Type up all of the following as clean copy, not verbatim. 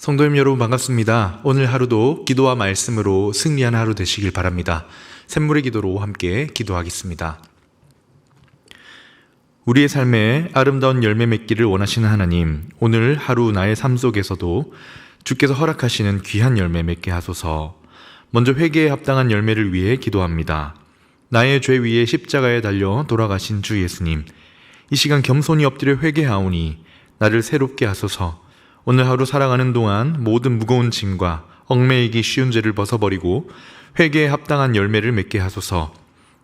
성도님 여러분 반갑습니다. 오늘 하루도 기도와 말씀으로 승리하는 하루 되시길 바랍니다. 샘물의 기도로 함께 기도하겠습니다. 우리의 삶에 아름다운 열매 맺기를 원하시는 하나님, 오늘 하루 나의 삶 속에서도 주께서 허락하시는 귀한 열매 맺게 하소서. 먼저 회개에 합당한 열매를 위해 기도합니다. 나의 죄 위에 십자가에 달려 돌아가신 주 예수님, 이 시간 겸손히 엎드려 회개하오니 나를 새롭게 하소서. 오늘 하루 살아가는 동안 모든 무거운 짐과 얽매이기 쉬운 죄를 벗어버리고 회개에 합당한 열매를 맺게 하소서.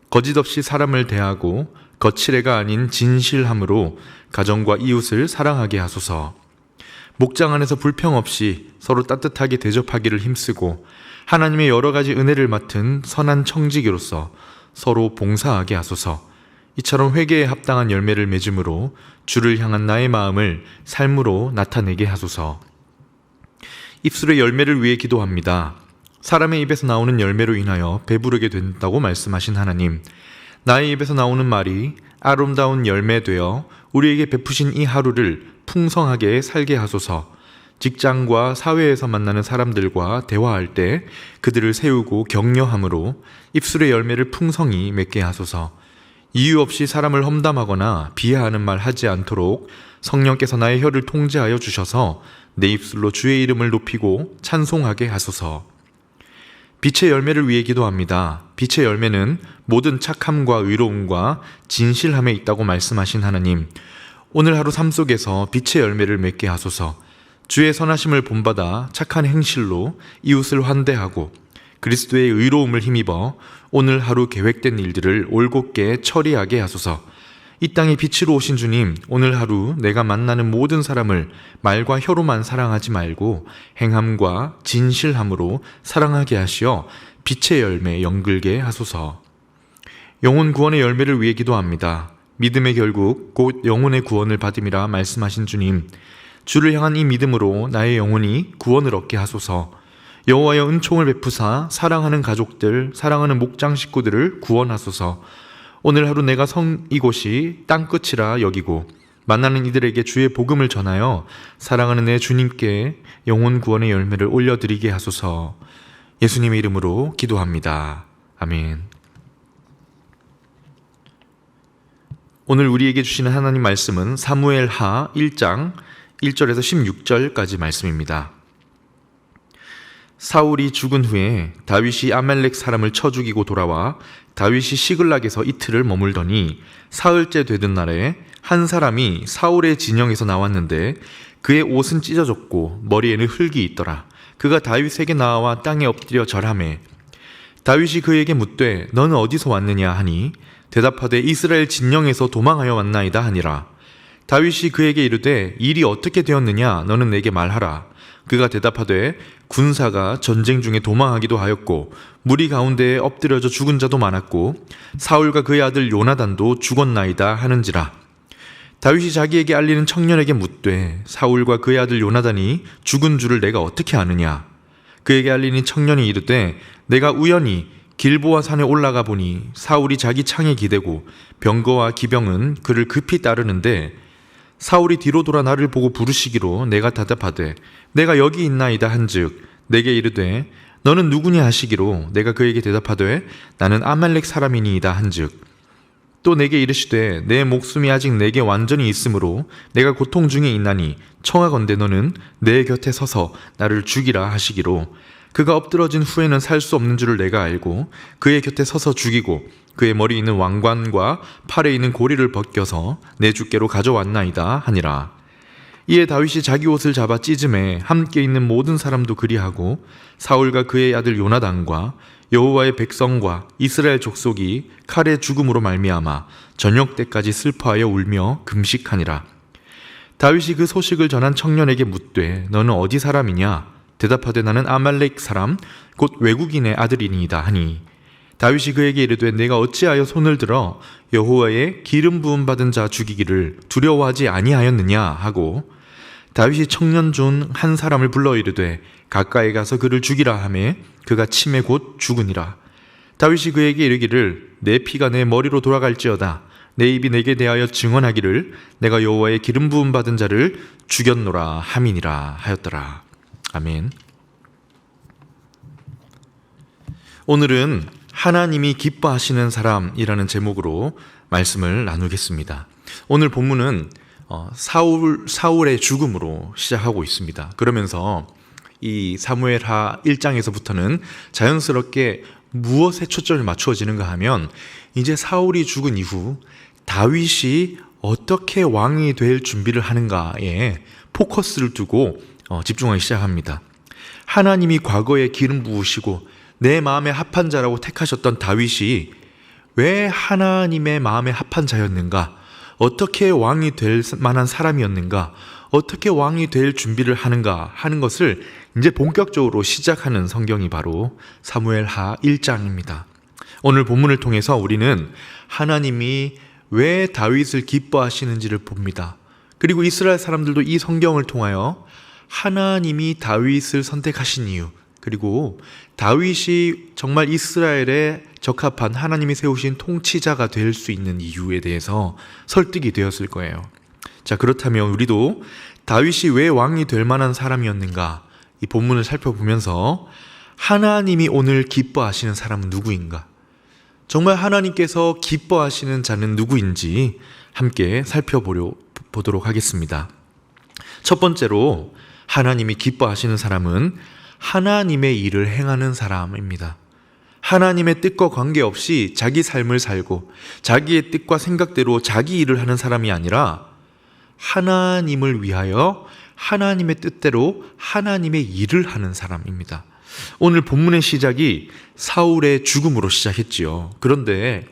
거짓 없이 사람을 대하고 거칠애가 아닌 진실함으로 가정과 이웃을 사랑하게 하소서. 목장 안에서 불평 없이 서로 따뜻하게 대접하기를 힘쓰고 하나님의 여러 가지 은혜를 맡은 선한 청지기로서 서로 봉사하게 하소서. 이처럼 회개에 합당한 열매를 맺음으로 주를 향한 나의 마음을 삶으로 나타내게 하소서. 입술의 열매를 위해 기도합니다. 사람의 입에서 나오는 열매로 인하여 배부르게 된다고 말씀하신 하나님, 나의 입에서 나오는 말이 아름다운 열매 되어 우리에게 베푸신 이 하루를 풍성하게 살게 하소서. 직장과 사회에서 만나는 사람들과 대화할 때 그들을 세우고 격려함으로 입술의 열매를 풍성히 맺게 하소서. 이유 없이 사람을 험담하거나 비하하는 말 하지 않도록 성령께서 나의 혀를 통제하여 주셔서 내 입술로 주의 이름을 높이고 찬송하게 하소서. 빛의 열매를 위해 기도합니다. 빛의 열매는 모든 착함과 의로움과 진실함에 있다고 말씀하신 하나님, 오늘 하루 삶 속에서 빛의 열매를 맺게 하소서. 주의 선하심을 본받아 착한 행실로 이웃을 환대하고 그리스도의 의로움을 힘입어 오늘 하루 계획된 일들을 올곧게 처리하게 하소서. 이 땅에 빛으로 오신 주님, 오늘 하루 내가 만나는 모든 사람을 말과 혀로만 사랑하지 말고 행함과 진실함으로 사랑하게 하시어 빛의 열매 연글게 하소서. 영혼 구원의 열매를 위해 기도합니다. 믿음의 결국 곧 영혼의 구원을 받음이라 말씀하신 주님, 주를 향한 이 믿음으로 나의 영혼이 구원을 얻게 하소서. 여호와여 은총을 베푸사 사랑하는 가족들, 사랑하는 목장 식구들을 구원하소서. 오늘 하루 내가 성 이곳이 땅끝이라 여기고 만나는 이들에게 주의 복음을 전하여 사랑하는 내 주님께 영혼 구원의 열매를 올려드리게 하소서. 예수님의 이름으로 기도합니다. 아멘. 오늘 우리에게 주시는 하나님 말씀은 사무엘하 1장 1절에서 16절까지 말씀입니다. 사울이 죽은 후에 다윗이 아말렉 사람을 쳐 죽이고 돌아와 다윗이 시글락에서 이틀을 머물더니 사흘째 되던 날에 한 사람이 사울의 진영에서 나왔는데 그의 옷은 찢어졌고 머리에는 흙이 있더라. 그가 다윗에게 나와 땅에 엎드려 절하매 다윗이 그에게 묻되 너는 어디서 왔느냐 하니 대답하되 이스라엘 진영에서 도망하여 왔나이다 하니라. 다윗이 그에게 이르되 일이 어떻게 되었느냐 너는 내게 말하라. 그가 대답하되 군사가 전쟁 중에 도망하기도 하였고 무리 가운데에 엎드려져 죽은 자도 많았고 사울과 그의 아들 요나단도 죽었나이다 하는지라. 다윗이 자기에게 알리는 청년에게 묻되 사울과 그의 아들 요나단이 죽은 줄을 내가 어떻게 아느냐. 그에게 알리니 청년이 이르되 내가 우연히 길보아 산에 올라가 보니 사울이 자기 창에 기대고 병거와 기병은 그를 급히 따르는데 사울이 뒤로 돌아 나를 보고 부르시기로 내가 대답하되 내가 여기 있나이다 한즉 내게 이르되 너는 누구냐 하시기로 내가 그에게 대답하되 나는 아말렉 사람이니이다 한즉 또 내게 이르시되 내 목숨이 아직 내게 완전히 있으므로 내가 고통 중에 있나니 청하건대 너는 내 곁에 서서 나를 죽이라 하시기로 그가 엎드러진 후에는 살 수 없는 줄을 내가 알고 그의 곁에 서서 죽이고 그의 머리에 있는 왕관과 팔에 있는 고리를 벗겨서 내 주께로 가져왔나이다 하니라. 이에 다윗이 자기 옷을 잡아 찢음에 함께 있는 모든 사람도 그리하고 사울과 그의 아들 요나단과 여호와의 백성과 이스라엘 족속이 칼의 죽음으로 말미암아 저녁 때까지 슬퍼하여 울며 금식하니라. 다윗이 그 소식을 전한 청년에게 묻되 너는 어디 사람이냐. 대답하되 나는 아말렉 사람 곧 외국인의 아들이니이다 하니 다윗이 그에게 이르되 내가 어찌하여 손을 들어 여호와의 기름 부음 받은 자 죽이기를 두려워하지 아니하였느냐 하고 다윗이 청년 중 한 사람을 불러 이르되 가까이 가서 그를 죽이라 하매 그가 침에 곧 죽으니라. 다윗이 그에게 이르기를 내 피가 내 머리로 돌아갈지어다 내 입이 내게 대하여 증언하기를 내가 여호와의 기름 부음 받은 자를 죽였노라 함이니라 하였더라. 아멘. 오늘은 하나님이 기뻐하시는 사람이라는 제목으로 말씀을 나누겠습니다. 오늘 본문은 사울의 죽음으로 시작하고 있습니다. 그러면서 이 사무엘하 1장에서부터는 자연스럽게 무엇에 초점이 맞추어지는가 하면 이제 사울이 죽은 이후 다윗이 어떻게 왕이 될 준비를 하는가에 포커스를 두고 집중하기 시작합니다. 하나님이 과거에 기름 부으시고 내 마음에 합한 자라고 택하셨던 다윗이 왜 하나님의 마음에 합한 자였는가? 어떻게 왕이 될 만한 사람이었는가? 어떻게 왕이 될 준비를 하는가 하는 것을 이제 본격적으로 시작하는 성경이 바로 사무엘하 1장입니다. 오늘 본문을 통해서 우리는 하나님이 왜 다윗을 기뻐하시는지를 봅니다. 그리고 이스라엘 사람들도 이 성경을 통하여 하나님이 다윗을 선택하신 이유, 그리고 다윗이 정말 이스라엘에 적합한 하나님이 세우신 통치자가 될 수 있는 이유에 대해서 설득이 되었을 거예요. 자, 그렇다면 우리도 다윗이 왜 왕이 될 만한 사람이었는가? 이 본문을 살펴보면서 하나님이 오늘 기뻐하시는 사람은 누구인가? 정말 하나님께서 기뻐하시는 자는 누구인지 함께 살펴보도록 하겠습니다. 첫 번째로 하나님이 기뻐하시는 사람은 하나님의 일을 행하는 사람입니다. 하나님의 뜻과 관계없이 자기 삶을 살고 자기의 뜻과 생각대로 자기 일을 하는 사람이 아니라 하나님을 위하여 하나님의 뜻대로 하나님의 일을 하는 사람입니다. 오늘 본문의 시작이 사울의 죽음으로 시작했지요. 그런데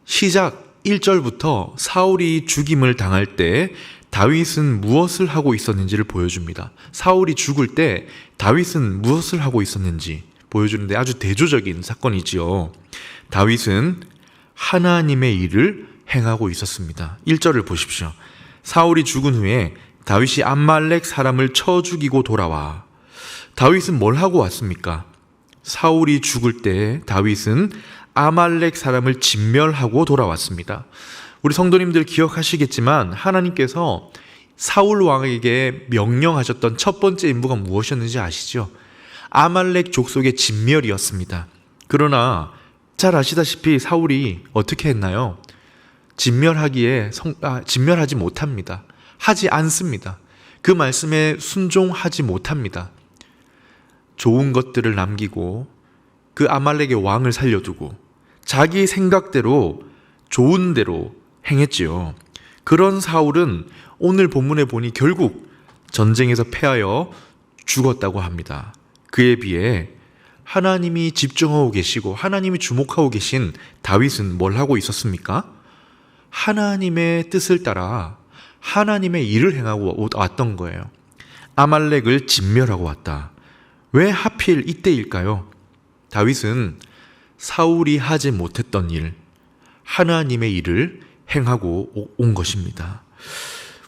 시작 1절부터 사울이 죽임을 당할 때 다윗은 무엇을 하고 있었는지를 보여줍니다. 사울이 죽을 때 다윗은 무엇을 하고 있었는지 보여주는데 아주 대조적인 사건이지요. 다윗은 하나님의 일을 행하고 있었습니다. 1절을 보십시오. 사울이 죽은 후에 다윗이 암말렉 사람을 쳐 죽이고 돌아와. 다윗은 뭘 하고 왔습니까? 사울이 죽을 때 다윗은 아말렉 사람을 진멸하고 돌아왔습니다. 우리 성도님들 기억하시겠지만 하나님께서 사울 왕에게 명령하셨던 첫 번째 임무가 무엇이었는지 아시죠? 아말렉 족속의 진멸이었습니다. 그러나 잘 아시다시피 사울이 어떻게 했나요? 진멸하지 못합니다. 하지 않습니다. 그 말씀에 순종하지 못합니다. 좋은 것들을 남기고 그 아말렉의 왕을 살려두고 자기 생각대로 좋은 대로 행했지요. 그런 사울은 오늘 본문에 보니 결국 전쟁에서 패하여 죽었다고 합니다. 그에 비해 하나님이 집중하고 계시고 하나님이 주목하고 계신 다윗은 뭘 하고 있었습니까? 하나님의 뜻을 따라 하나님의 일을 행하고 왔던 거예요. 아말렉을 진멸하고 왔다. 왜 하필 이때일까요? 다윗은 사울이 하지 못했던 일, 하나님의 일을 행하고 온 것입니다.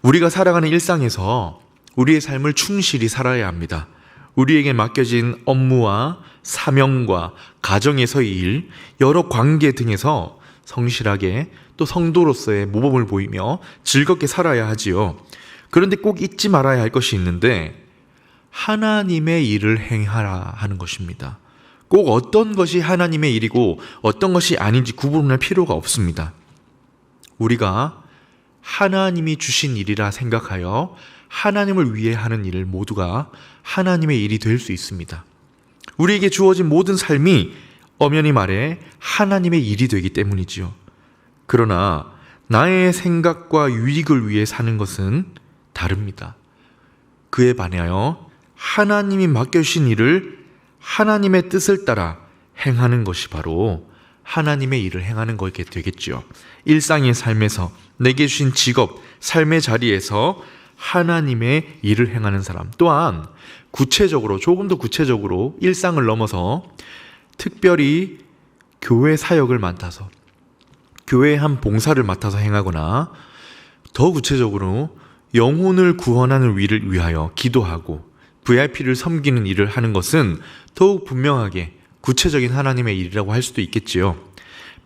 우리가 살아가는 일상에서 우리의 삶을 충실히 살아야 합니다. 우리에게 맡겨진 업무와 사명과 가정에서의 일, 여러 관계 등에서 성실하게 또 성도로서의 모범을 보이며 즐겁게 살아야 하지요. 그런데 꼭 잊지 말아야 할 것이 있는데 하나님의 일을 행하라 하는 것입니다. 꼭 어떤 것이 하나님의 일이고 어떤 것이 아닌지 구분할 필요가 없습니다. 우리가 하나님이 주신 일이라 생각하여 하나님을 위해 하는 일 모두가 하나님의 일이 될 수 있습니다. 우리에게 주어진 모든 삶이 엄연히 말해 하나님의 일이 되기 때문이지요. 그러나 나의 생각과 유익을 위해 사는 것은 다릅니다. 그에 반하여 하나님이 맡겨주신 일을 하나님의 뜻을 따라 행하는 것이 바로 하나님의 일을 행하는 것이 되겠죠. 일상의 삶에서 내게 주신 직업, 삶의 자리에서 하나님의 일을 행하는 사람, 또한 구체적으로, 조금 더 구체적으로 일상을 넘어서 특별히 교회 사역을 맡아서 교회의 한 봉사를 맡아서 행하거나 더 구체적으로 영혼을 구원하는 일을 위하여 기도하고 VIP를 섬기는 일을 하는 것은 더욱 분명하게 구체적인 하나님의 일이라고 할 수도 있겠지요.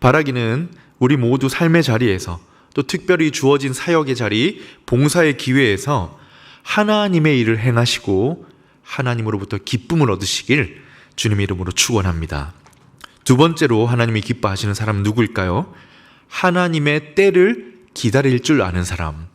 바라기는 우리 모두 삶의 자리에서 또 특별히 주어진 사역의 자리, 봉사의 기회에서 하나님의 일을 행하시고 하나님으로부터 기쁨을 얻으시길 주님의 이름으로 축원합니다. 두 번째로 하나님이 기뻐하시는 사람은 누구일까요? 하나님의 때를 기다릴 줄 아는 사람.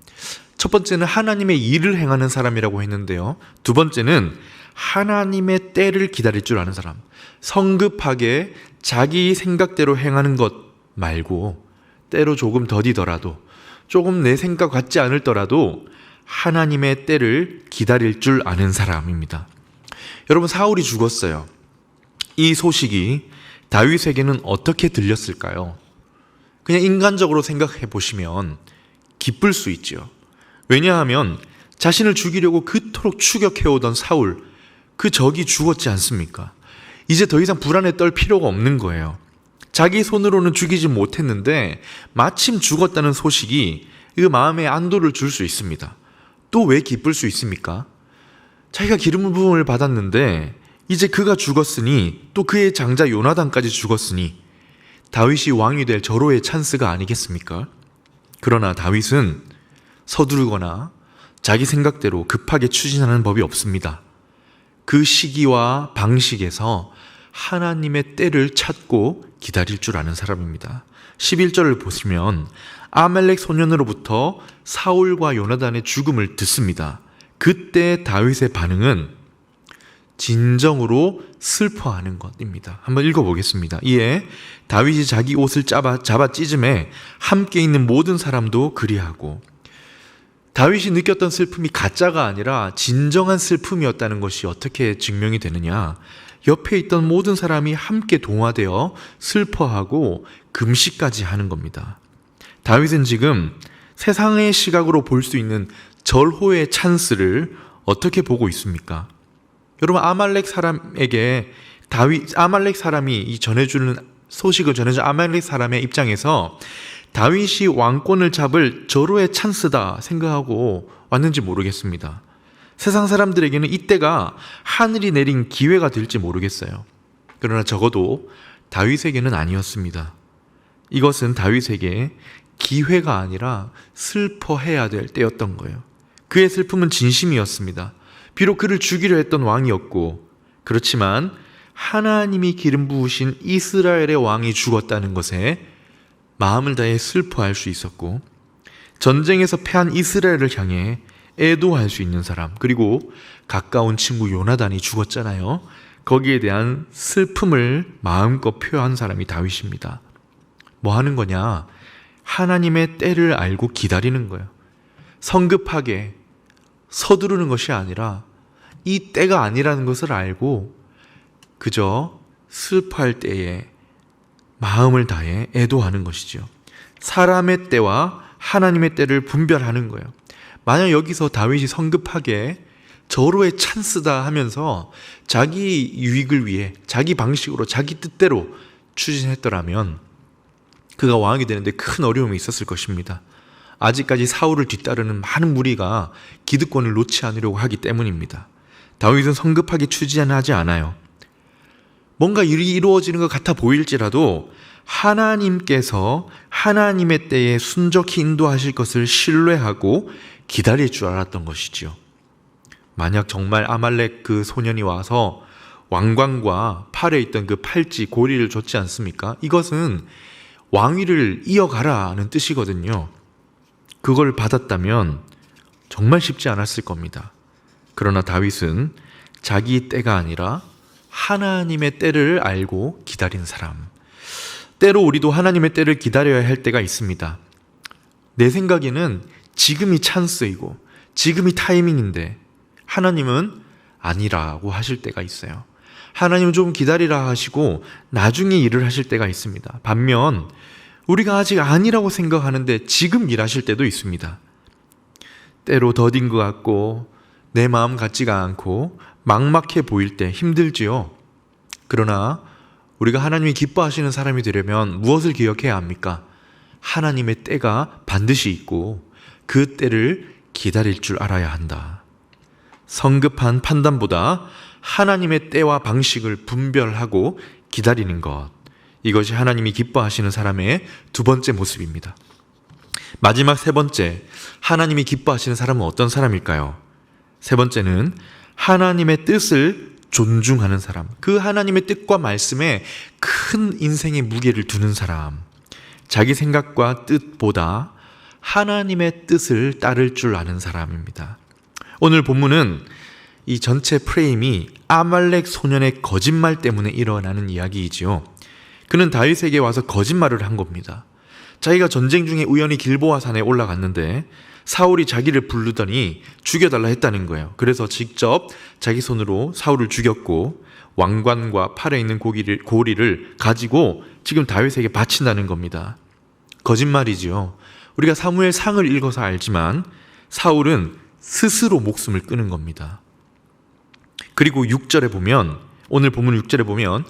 첫 번째는 하나님의 일을 행하는 사람이라고 했는데요. 두 번째는 하나님의 때를 기다릴 줄 아는 사람. 성급하게 자기 생각대로 행하는 것 말고 때로 조금 더디더라도, 조금 내 생각 같지 않을더라도 하나님의 때를 기다릴 줄 아는 사람입니다. 여러분, 사울이 죽었어요. 이 소식이 다윗에게는 어떻게 들렸을까요? 그냥 인간적으로 생각해 보시면 기쁠 수 있죠. 왜냐하면 자신을 죽이려고 그토록 추격해오던 사울, 그 적이 죽었지 않습니까? 이제 더 이상 불안에 떨 필요가 없는 거예요. 자기 손으로는 죽이지 못했는데 마침 죽었다는 소식이 그 마음에 안도를 줄 수 있습니다. 또 왜 기쁠 수 있습니까? 자기가 기름 부음을 받았는데 이제 그가 죽었으니, 또 그의 장자 요나단까지 죽었으니 다윗이 왕이 될 절호의 찬스가 아니겠습니까? 그러나 다윗은 서두르거나 자기 생각대로 급하게 추진하는 법이 없습니다. 그 시기와 방식에서 하나님의 때를 찾고 기다릴 줄 아는 사람입니다. 11절을 보시면 아말렉 소년으로부터 사울과 요나단의 죽음을 듣습니다. 그때 다윗의 반응은 진정으로 슬퍼하는 것입니다. 한번 읽어보겠습니다. 이에 다윗이 자기 옷을 잡아 찢음에 함께 있는 모든 사람도 그리하고, 다윗이 느꼈던 슬픔이 가짜가 아니라 진정한 슬픔이었다는 것이 어떻게 증명이 되느냐? 옆에 있던 모든 사람이 함께 동화되어 슬퍼하고 금식까지 하는 겁니다. 다윗은 지금 세상의 시각으로 볼 수 있는 절호의 찬스를 어떻게 보고 있습니까? 여러분, 아말렉 사람이 이 전해주는 소식을 전해준 아말렉 사람의 입장에서 다윗이 왕권을 잡을 절호의 찬스다 생각하고 왔는지 모르겠습니다. 세상 사람들에게는 이때가 하늘이 내린 기회가 될지 모르겠어요. 그러나 적어도 다윗에게는 아니었습니다. 이것은 다윗에게 기회가 아니라 슬퍼해야 될 때였던 거예요. 그의 슬픔은 진심이었습니다. 비록 그를 죽이려 했던 왕이었고, 그렇지만 하나님이 기름 부으신 이스라엘의 왕이 죽었다는 것에 마음을 다해 슬퍼할 수 있었고, 전쟁에서 패한 이스라엘을 향해 애도할 수 있는 사람, 그리고 가까운 친구 요나단이 죽었잖아요. 거기에 대한 슬픔을 마음껏 표현한 사람이 다윗입니다. 뭐 하는 거냐? 하나님의 때를 알고 기다리는 거예요. 성급하게 서두르는 것이 아니라 이 때가 아니라는 것을 알고 그저 슬퍼할 때에 마음을 다해 애도하는 것이죠. 사람의 때와 하나님의 때를 분별하는 거예요. 만약 여기서 다윗이 성급하게 절호의 찬스다 하면서 자기 유익을 위해 자기 방식으로 자기 뜻대로 추진했더라면 그가 왕이 되는데 큰 어려움이 있었을 것입니다. 아직까지 사울을 뒤따르는 많은 무리가 기득권을 놓지 않으려고 하기 때문입니다. 다윗은 성급하게 추진하지 않아요. 뭔가 일이 이루어지는 것 같아 보일지라도 하나님께서 하나님의 때에 순적히 인도하실 것을 신뢰하고 기다릴 줄 알았던 것이지요. 만약 정말 아말렉 그 소년이 와서 왕관과 팔에 있던 그 팔찌 고리를 줬지 않습니까? 이것은 왕위를 이어가라는 뜻이거든요. 그걸 받았다면 정말 쉽지 않았을 겁니다. 그러나 다윗은 자기 때가 아니라 하나님의 때를 알고 기다린 사람. 때로 우리도 하나님의 때를 기다려야 할 때가 있습니다. 내 생각에는 지금이 찬스이고 지금이 타이밍인데 하나님은 아니라고 하실 때가 있어요. 하나님은 좀 기다리라 하시고 나중에 일을 하실 때가 있습니다. 반면 우리가 아직 아니라고 생각하는데 지금 일하실 때도 있습니다. 때로 더딘 것 같고 내 마음 같지가 않고 막막해 보일 때 힘들지요. 그러나 우리가 하나님이 기뻐하시는 사람이 되려면 무엇을 기억해야 합니까? 하나님의 때가 반드시 있고 그 때를 기다릴 줄 알아야 한다. 성급한 판단보다 하나님의 때와 방식을 분별하고 기다리는 것, 이것이 하나님이 기뻐하시는 사람의 두 번째 모습입니다. 마지막 세 번째, 하나님이 기뻐하시는 사람은 어떤 사람일까요? 세 번째는 하나님의 뜻을 존중하는 사람, 그 하나님의 뜻과 말씀에 큰 인생의 무게를 두는 사람, 자기 생각과 뜻보다 하나님의 뜻을 따를 줄 아는 사람입니다. 오늘 본문은 이 전체 프레임이 아말렉 소년의 거짓말 때문에 일어나는 이야기이지요. 그는 다윗에게 와서 거짓말을 한 겁니다. 자기가 전쟁 중에 우연히 길보아 산에 올라갔는데 사울이 자기를 부르더니 죽여달라 했다는 거예요. 그래서 직접 자기 손으로 사울을 죽였고 왕관과 팔에 있는 고리를 가지고 지금 다윗에게 바친다는 겁니다. 거짓말이지요. 우리가 사무엘상을 읽어서 알지만 사울은 스스로 목숨을 끊은 겁니다. 그리고 6절에 보면, 오늘 본문 6절에 보면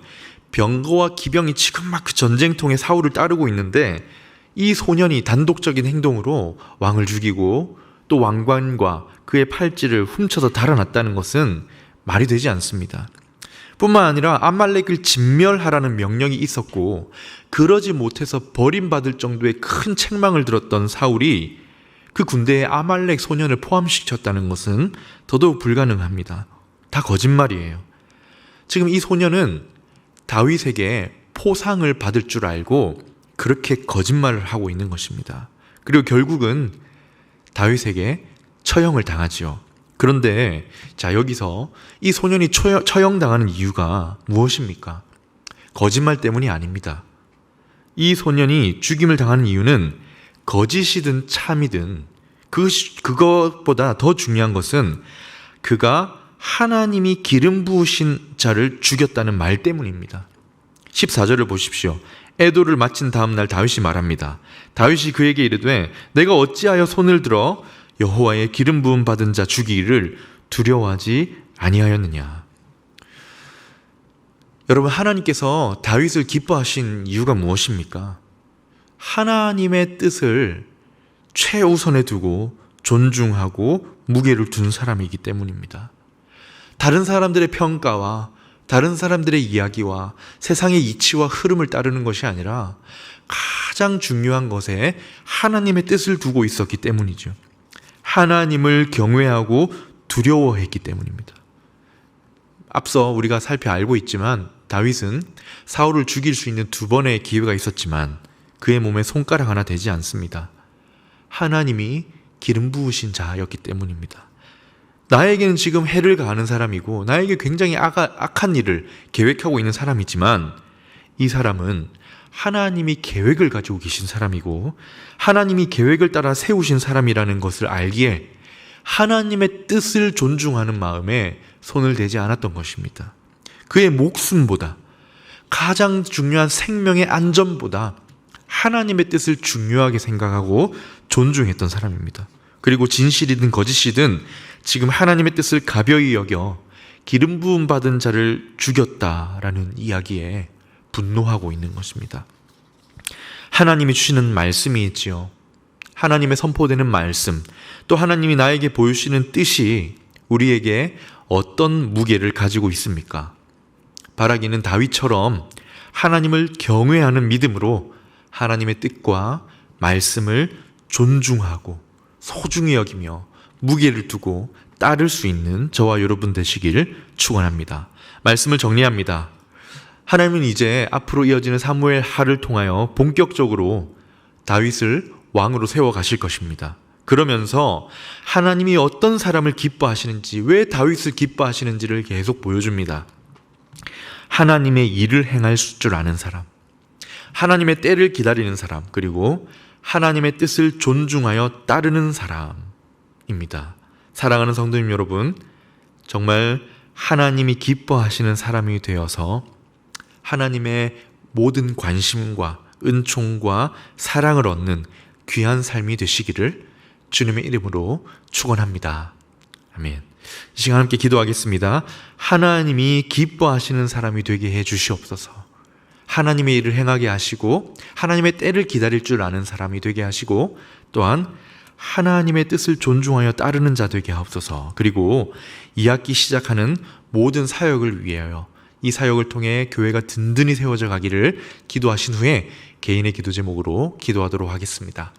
병거와 기병이 지금 막 그 전쟁통에 사울을 따르고 있는데 이 소년이 단독적인 행동으로 왕을 죽이고 또 왕관과 그의 팔찌를 훔쳐서 달아났다는 것은 말이 되지 않습니다. 뿐만 아니라 아말렉을 진멸하라는 명령이 있었고 그러지 못해서 버림받을 정도의 큰 책망을 들었던 사울이 그 군대에 아말렉 소년을 포함시켰다는 것은 더더욱 불가능합니다. 다 거짓말이에요. 지금 이 소년은 다윗에게 포상을 받을 줄 알고 그렇게 거짓말을 하고 있는 것입니다. 그리고 결국은 다윗에게 처형을 당하지요. 그런데 자, 여기서 이 소년이 처형당하는 이유가 무엇입니까? 거짓말 때문이 아닙니다. 이 소년이 죽임을 당하는 이유는 거짓이든 참이든 그것보다 더 중요한 것은 그가 하나님이 기름 부으신 자를 죽였다는 말 때문입니다. 14절을 보십시오. 애도를 마친 다음 날 다윗이 말합니다. 다윗이 그에게 이르되 내가 어찌하여 손을 들어 여호와의 기름 부음 받은 자 죽이기를 두려워하지 아니하였느냐. 여러분, 하나님께서 다윗을 기뻐하신 이유가 무엇입니까? 하나님의 뜻을 최우선에 두고 존중하고 무게를 둔 사람이기 때문입니다. 다른 사람들의 평가와 다른 사람들의 이야기와 세상의 이치와 흐름을 따르는 것이 아니라 가장 중요한 것에 하나님의 뜻을 두고 있었기 때문이죠. 하나님을 경외하고 두려워했기 때문입니다. 앞서 우리가 알고 있지만 다윗은 사울을 죽일 수 있는 2번의 기회가 있었지만 그의 몸에 손가락 하나 되지 않습니다. 하나님이 기름 부으신 자였기 때문입니다. 나에게는 지금 해를 가하는 사람이고 나에게 굉장히 악한 일을 계획하고 있는 사람이지만 이 사람은 하나님이 계획을 가지고 계신 사람이고 하나님이 계획을 따라 세우신 사람이라는 것을 알기에 하나님의 뜻을 존중하는 마음에 손을 대지 않았던 것입니다. 그의 목숨보다, 가장 중요한 생명의 안전보다 하나님의 뜻을 중요하게 생각하고 존중했던 사람입니다. 그리고 진실이든 거짓이든 지금 하나님의 뜻을 가벼이 여겨 기름 부음 받은 자를 죽였다라는 이야기에 분노하고 있는 것입니다. 하나님이 주시는 말씀이 있지요. 하나님의 선포되는 말씀, 또 하나님이 나에게 보여주시는 뜻이 우리에게 어떤 무게를 가지고 있습니까? 바라기는 다윗처럼 하나님을 경외하는 믿음으로 하나님의 뜻과 말씀을 존중하고 소중히 여기며 무게를 두고 따를 수 있는 저와 여러분 되시기를 축원합니다. 말씀을 정리합니다. 하나님은 이제 앞으로 이어지는 사무엘 하를 통하여 본격적으로 다윗을 왕으로 세워 가실 것입니다. 그러면서 하나님이 어떤 사람을 기뻐하시는지, 왜 다윗을 기뻐하시는지를 계속 보여줍니다. 하나님의 일을 행할 줄 아는 사람, 하나님의 때를 기다리는 사람, 그리고 하나님의 뜻을 존중하여 따르는 사람입니다. 사랑하는 성도님 여러분, 정말 하나님이 기뻐하시는 사람이 되어서 하나님의 모든 관심과 은총과 사랑을 얻는 귀한 삶이 되시기를 주님의 이름으로 축원합니다. 아멘. 이 시간 함께 기도하겠습니다. 하나님이 기뻐하시는 사람이 되게 해 주시옵소서. 하나님의 일을 행하게 하시고 하나님의 때를 기다릴 줄 아는 사람이 되게 하시고 또한 하나님의 뜻을 존중하여 따르는 자 되게 하옵소서. 그리고 이 학기 시작하는 모든 사역을 위하여 이 사역을 통해 교회가 든든히 세워져 가기를 기도하신 후에 개인의 기도 제목으로 기도하도록 하겠습니다.